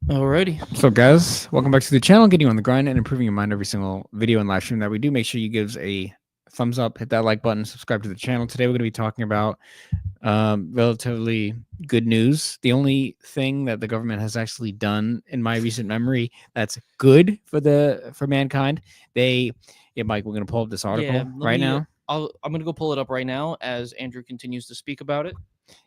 Alrighty. So, guys, welcome back to the channel, getting you on the grind and improving your mind every single video and live stream that we do. Make sure you give us a thumbs up, hit that like button, subscribe to the channel. Today, we're going to be talking about relatively good news. The only thing that the government has actually done in my recent memory that's good for mankind. Mike, we're going to pull up this Yeah, article right now. I'm gonna go pull it up right now as Andrew continues to speak about it.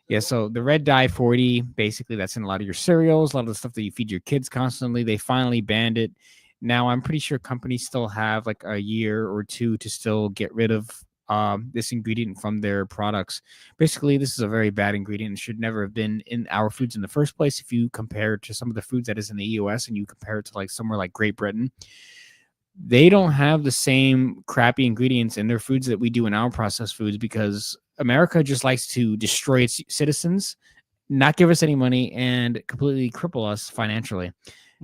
Yeah, so the red dye 40, basically that's in a lot of your cereals, a lot of the stuff that you feed your kids constantly. They finally banned it. Now I'm pretty sure companies still have like a year or two to still get rid of this ingredient from their products. Basically, this is a very bad ingredient and should never have been in our foods in the first place. If you compare it to some of the foods that is in the US and you compare it to like somewhere like Great Britain, they don't have the same crappy ingredients in their foods that we do in our processed foods because America just likes to destroy its citizens, not give us any money, and completely cripple us financially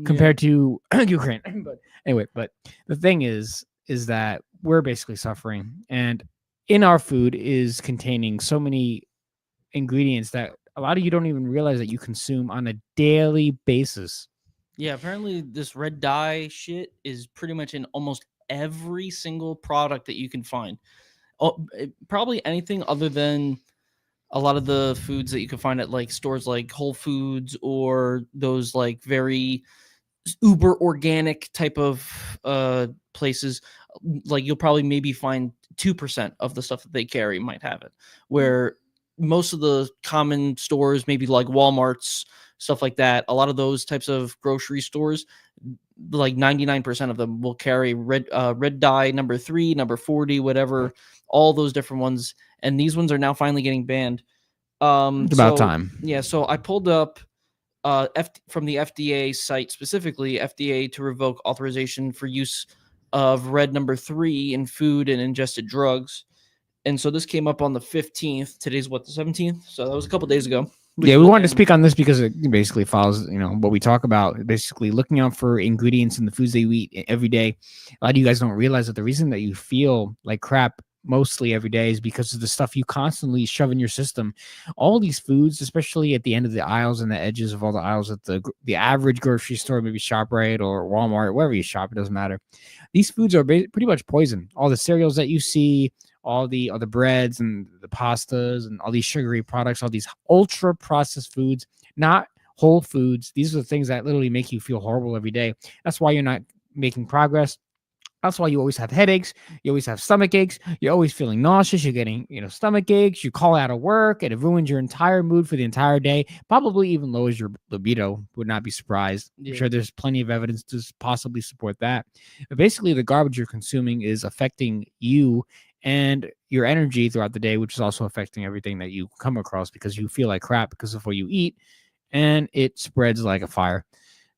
compared to Ukraine. But anyway, but the thing is that we're basically suffering, and in our food is containing so many ingredients that a lot of you don't even realize that you consume on a daily basis. Yeah, apparently this red dye shit is pretty much in almost every single product that you can find. Probably anything other than a lot of the foods that you can find at like stores like Whole Foods or those like very uber organic type of places. Like you'll probably maybe find 2% of the stuff that they carry might have it, where most of the common stores, maybe like Walmart's, stuff like that, a lot of those types of grocery stores, like 99% of them will carry red dye No.3, number 40, whatever, all those different ones, and these ones are now finally getting banned. It's about So time. yeah, so I pulled up from the FDA site, specifically FDA to revoke authorization for use of red No.3 in food and ingested drugs. And so this came up on the 15th. Today's what, the 17th? So that was a couple days ago. Yeah, we wanted to speak on this because it basically follows, what we talk about. Basically, looking out for ingredients in the foods that you eat every day. A lot of you guys don't realize that the reason that you feel like crap mostly every day is because of the stuff you constantly shove in your system. All these foods, especially at the end of the aisles and the edges of all the aisles at the average grocery store, maybe ShopRite or Walmart, wherever you shop, it doesn't matter. These foods are pretty much poison. All the cereals that you see, all the breads and the pastas and all these sugary products, all these ultra processed foods, not whole foods. These are the things that literally make you feel horrible every day. That's why you're not making progress. That's why you always have headaches. You always have stomach aches. You're always feeling nauseous. You're getting, stomach aches. You call out of work, and it ruins your entire mood for the entire day. Probably even lowers your libido. Would not be surprised. I'm Yeah. sure there's plenty of evidence to possibly support that. But basically, the garbage you're consuming is affecting you and your energy throughout the day, which is also affecting everything that you come across because you feel like crap because of what you eat, and it spreads like a fire.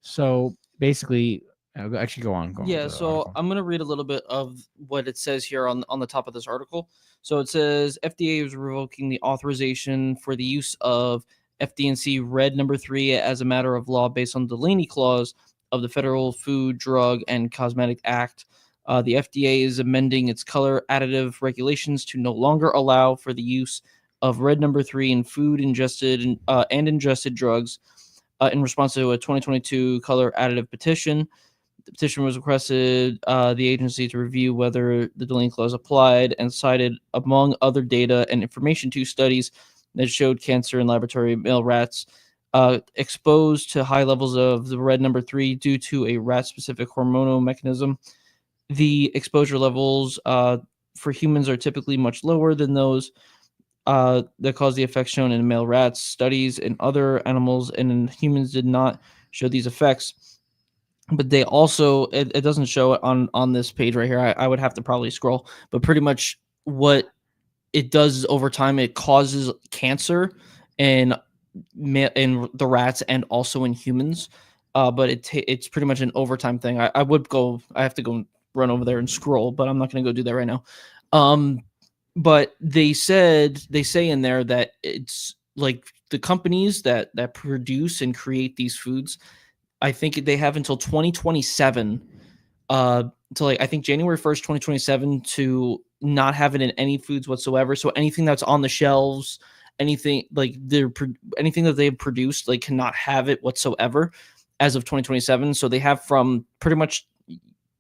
So basically, actually, go on. Go on with Yeah, the so article. I'm gonna read a little bit of what it says here on the top of this article. So it says FDA is revoking the authorization for the use of FDNC Red No.3 as a matter of law based on the Delaney Clause of the Federal Food, Drug, and Cosmetic Act. The FDA is amending its color additive regulations to no longer allow for the use of Red No.3 in food and ingested drugs in response to a 2022 color additive petition. The petition was requested the agency to review whether the Delaney Clause applied and cited, among other data and information, to studies that showed cancer in laboratory male rats exposed to high levels of the red No.3 due to a rat-specific hormonal mechanism. The exposure levels for humans are typically much lower than those that cause the effects shown in male rats. Studies in other animals and in humans did not show these effects, but they also it doesn't show it on this page right here. I would have to probably scroll, but pretty much what it does is over time it causes cancer in in the rats and also in humans. But it's pretty much an overtime thing. I would go. I have to go run over there and scroll, but I'm not going to go do that right now. Um, but they say in there that it's like the companies that produce and create these foods, I think they have until 2027, to like I think January 1st, 2027, to not have it in any foods whatsoever. So anything that's on the shelves, anything like anything that they've produced, like cannot have it whatsoever. as of 2027. So they have from pretty much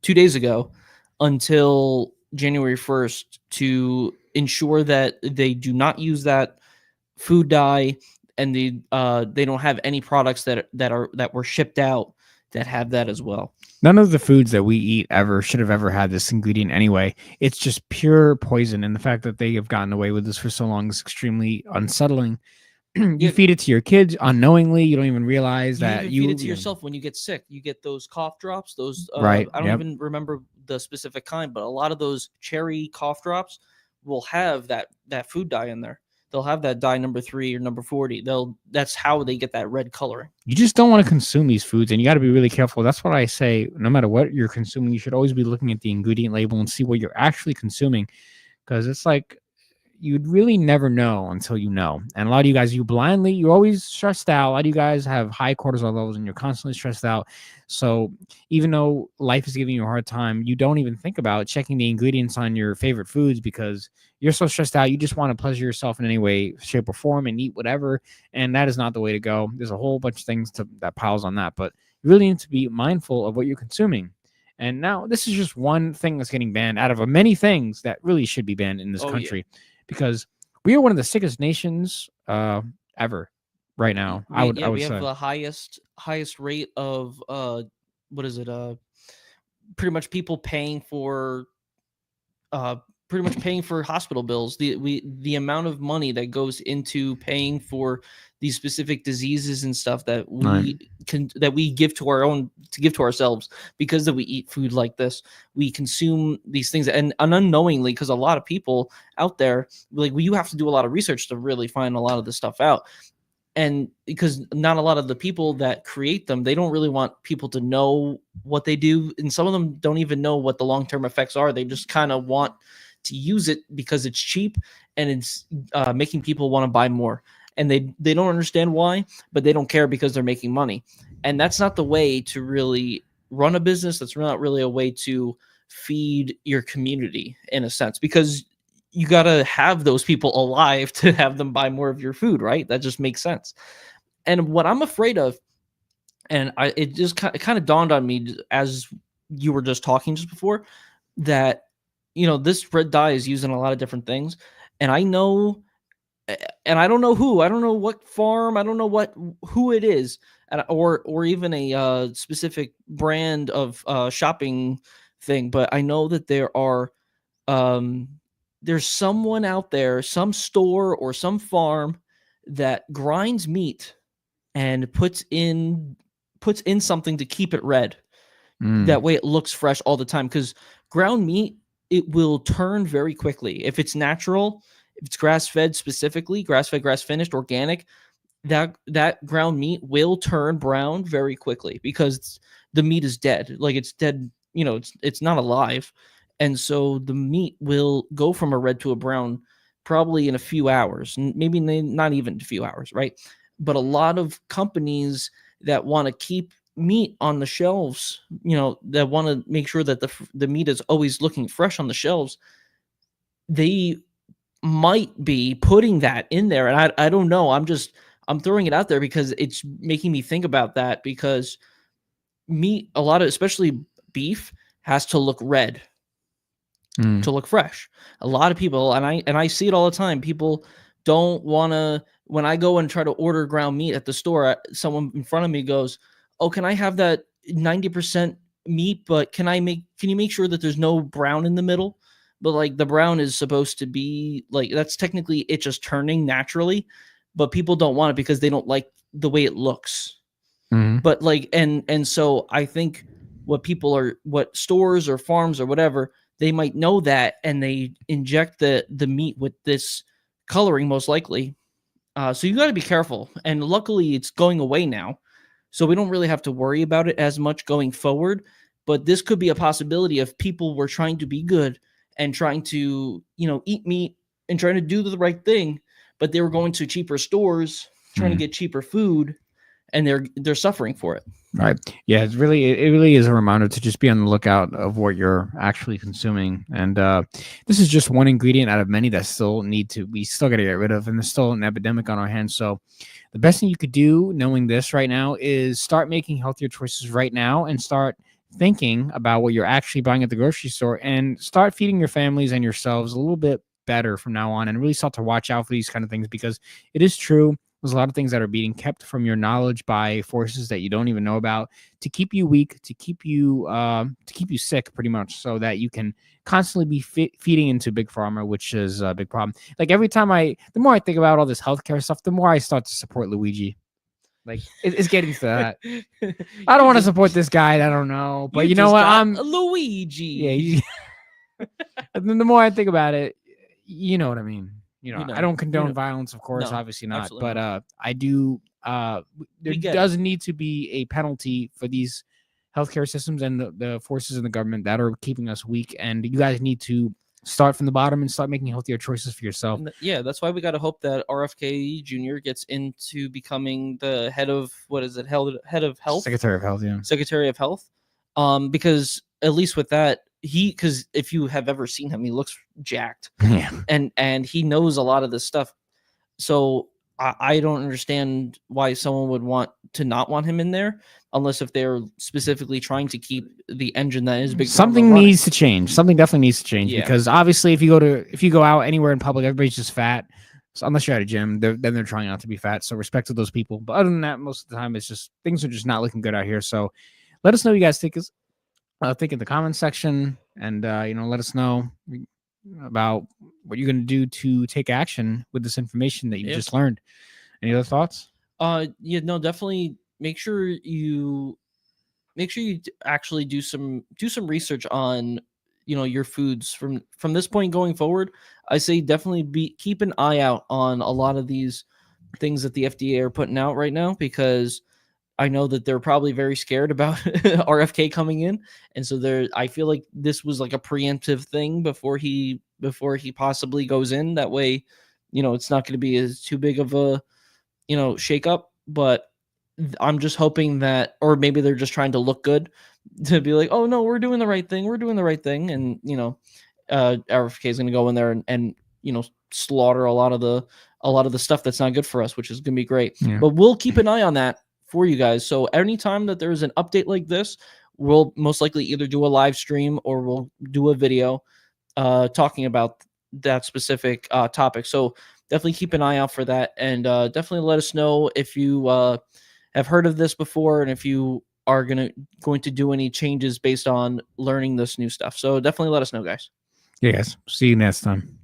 2 days ago until January 1st to ensure that they do not use that food dye, and they don't have any products that were shipped out that have that as well. None of the foods that we eat ever should have ever had this ingredient anyway. It's just pure poison. And the fact that they have gotten away with this for so long is extremely unsettling. You Yeah, feed it to your kids unknowingly. You don't even realize you that even feed it to yourself when you get sick. You get those cough drops. Those right. I don't Yep. even remember the specific kind, but a lot of those cherry cough drops will have that food dye in there. They'll have that dye No.3 or No.40. That's how they get that red coloring. You just don't want to consume these foods, and you got to be really careful. That's what I say. No matter what you're consuming, you should always be looking at the ingredient label and see what you're actually consuming, because it's like you'd really never know until you know. And a lot of you guys, you're always stressed out. A lot of you guys have high cortisol levels and you're constantly stressed out. So even though life is giving you a hard time, you don't even think about checking the ingredients on your favorite foods because you're so stressed out. You just want to pleasure yourself in any way, shape, or form and eat whatever. And that is not the way to go. There's a whole bunch of things that piles on that, but you really need to be mindful of what you're consuming. And now this is just one thing that's getting banned out of many things that really should be banned in this Oh yeah. country, because we are one of the sickest nations ever right now. I would We have say. the highest rate of what is it pretty much people paying for uh hospital bills. The amount of money that goes into paying for these specific diseases and stuff Right. that we give to our own to give to ourselves because that we eat food like this. We consume these things and unknowingly, because a lot of people out there, like, you have to do a lot of research to really find a lot of this stuff out. And because not a lot of the people that create them, they don't really want people to know what they do, and some of them don't even know what the long-term effects are. They just kind of want to use it because it's cheap, and it's making people want to buy more, and they don't understand why, but they don't care because they're making money. And that's not the way to really run a business. That's not really a way to feed your community, in a sense, because you got to have those people alive to have them buy more of your food, right? That just makes sense. And what I'm afraid of, and it kind of dawned on me as you were just talking just before, that this red dye is used in a lot of different things, and I know, and I don't know who, I don't know what farm, I don't know who it is, or even a specific brand of shopping thing, but I know that um there's someone out there, some store or some farm that grinds meat and puts in something to keep it red. Mm. That way it looks fresh all the time, cuz ground meat, it will turn very quickly. If it's natural, if it's grass-fed, specifically grass-fed, grass-finished, organic, that ground meat will turn brown very quickly because the meat is dead. Like, it's dead, it's not alive. And so the meat will go from a red to a brown probably in a few hours, maybe not even a few hours, right? But a lot of companies that want to keep meat on the shelves, that want to make sure that the meat is always looking fresh on the shelves, they might be putting that in there. And I don't know. I'm throwing it out there because it's making me think about that, because meat, a lot of, especially beef, has to look red Mm. to look fresh. A lot of people, and I see it all the time. People don't want to. When I go and try to order ground meat at the store, someone in front of me goes, "Oh, can I have that 90% meat? But can you make sure that there's no brown in the middle?" But like, the brown is supposed to be like, that's technically it just turning naturally, but people don't want it because they don't like the way it looks. Mm. But like, and so I think what stores or farms or whatever, they might know that, and they inject the meat with this coloring, most likely. So you got to be careful, and luckily it's going away now, so we don't really have to worry about it as much going forward. But this could be a possibility if people were trying to be good and trying to, eat meat and trying to do the right thing, but they were going to cheaper stores trying to Mm. get cheaper food, and they're suffering for it. Right. Yeah, it really is a reminder to just be on the lookout of what you're actually consuming. And this is just one ingredient out of many that we still got to get rid of, and there's still an epidemic on our hands. So the best thing you could do, knowing this right now, is start making healthier choices right now and start thinking about what you're actually buying at the grocery store and start feeding your families and yourselves a little bit better from now on, and really start to watch out for these kind of things, because it is true. There's a lot of things that are being kept from your knowledge by forces that you don't even know about, to keep you weak, to keep you sick, pretty much, so that you can constantly be feeding into big pharma, which is a big problem. Like the more I think about all this healthcare stuff, the more I start to support Luigi. Like it's getting to that. I don't want to support this guy. I don't know, but you know what? I'm Luigi. Yeah. The more I think about it, you know what I mean. I don't condone violence, of course, No, obviously not. absolutely But not. I do. There does need to be a penalty for these healthcare systems and the forces in the government that are keeping us weak. And you guys need to start from the bottom and start making healthier choices for yourself. Yeah, that's why we got to hope that RFK Jr. gets into becoming the head of head of health, Secretary of Health, yeah. Secretary of Health. Because at least with that, because if you have ever seen him, he looks jacked. Yeah. And he knows a lot of this stuff. So I don't understand why someone would want to not want him in there, unless if they're specifically trying to keep the engine that is big. Something needs to change. Something definitely needs to change, because obviously if you go out anywhere in public, everybody's just fat. So unless you're at a gym, then they're trying not to be fat. So respect to those people. But other than that, most of the time it's just things are just not looking good out here. So let us know what you guys think in the comments section, and let us know about what you're going to do to take action with this information that you just learned. Any other thoughts? Definitely make sure you actually do some research on your foods from this point going forward. I say definitely keep an eye out on a lot of these things that the FDA are putting out right now, because I know that they're probably very scared about RFK coming in, and so I feel like this was like a preemptive thing before he possibly goes in. That way, it's not going to be as too big of a shake up. But I'm just hoping that, or maybe they're just trying to look good, to be like, oh no, we're doing the right thing, and RFK is going to go in there and slaughter a lot of the stuff that's not good for us, which is going to be great. Yeah. But we'll keep an eye on that for you guys. So anytime that there's an update like this, we'll most likely either do a live stream or we'll do a video talking about that specific topic. So definitely keep an eye out for that, and definitely let us know if you have heard of this before, and if you are going to do any changes based on learning this new stuff. So definitely let us know, guys. Yeah, guys. See you next time.